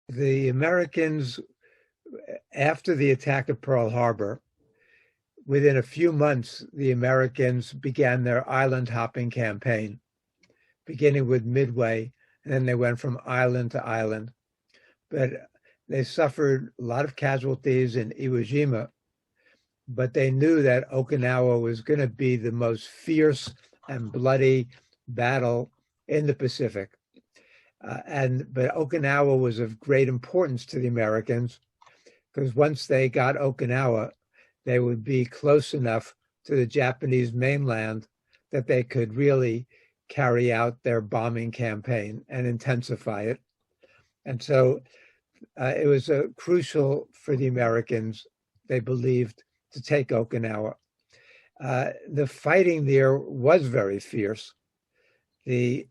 The Americans, after the attack of Pearl Harbor, within a few months, the Americans began their island hopping campaign, beginning with Midway, and then they went from island to island. But they suffered a lot of casualties in Iwo Jima, but they knew that Okinawa was going to be the most fierce and bloody battle in the Pacific. But Okinawa was of great importance to the Americans because once they got Okinawa, they would be close enough to the Japanese mainland that they could really carry out their bombing campaign and intensify it. And so it was crucial for the Americans, they believed, to take Okinawa. The fighting there was very fierce. The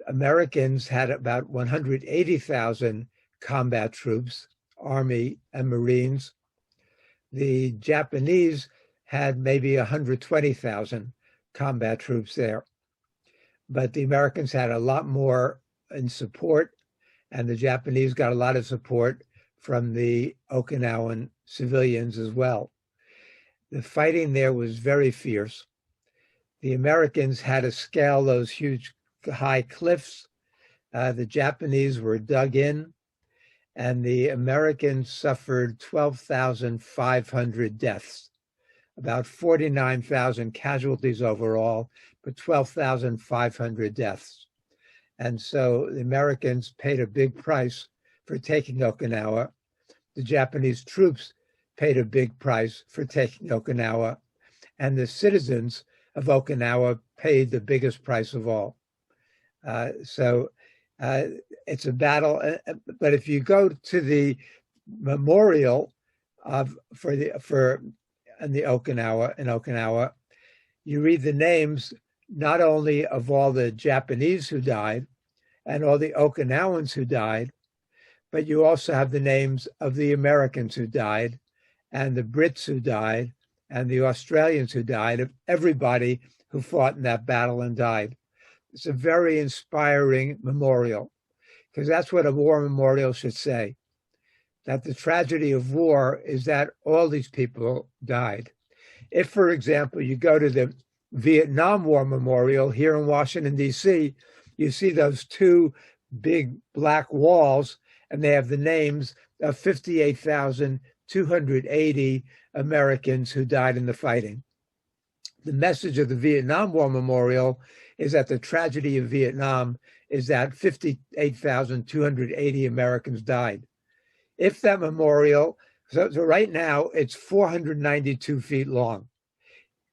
Americans had about 180,000 combat troops, Army and Marines. The Japanese had maybe 120,000 combat troops there. But the Americans had a lot more in support, and the Japanese got a lot of support from the Okinawan civilians as well. The fighting there was very fierce. The Americans had to scale those huge high cliffs. The Japanese were dug in, and the Americans suffered 12,500 deaths, about 49,000 casualties overall, but 12,500 deaths. And so the Americans paid a big price for taking Okinawa. The Japanese troops paid a big price for taking Okinawa, and the citizens of Okinawa paid the biggest price of all. So it's a battle. But if you go to the memorial in Okinawa, you read the names not only of all the Japanese who died and all the Okinawans who died, but you also have the names of the Americans who died and the Brits who died and the Australians who died, of everybody who fought in that battle and died. It's a very inspiring memorial, because that's what a war memorial should say, that the tragedy of war is that all these people died. If, for example, you go to the Vietnam War Memorial here in Washington, D.C., you see those two big black walls, and they have the names of 58,280 Americans who died in the fighting. The message of the Vietnam War Memorial is that the tragedy of Vietnam is that 58,280 Americans died. If that memorial, so right now it's 492 feet long.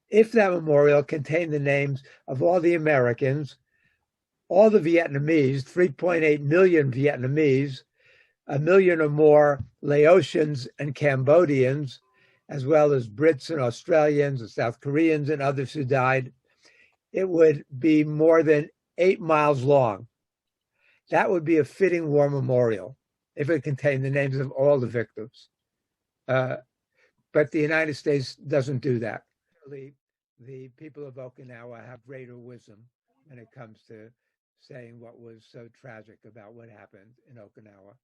If that memorial contained the names of all the Americans, all the Vietnamese, 3.8 million Vietnamese, 1 million or more Laotians and Cambodians, as well as Brits and Australians and South Koreans and others who died, it would be more than 8 miles long. That would be a fitting war memorial if it contained the names of all the victims. But the United States doesn't do that. The people of Okinawa have greater wisdom when it comes to saying what was so tragic about what happened in Okinawa.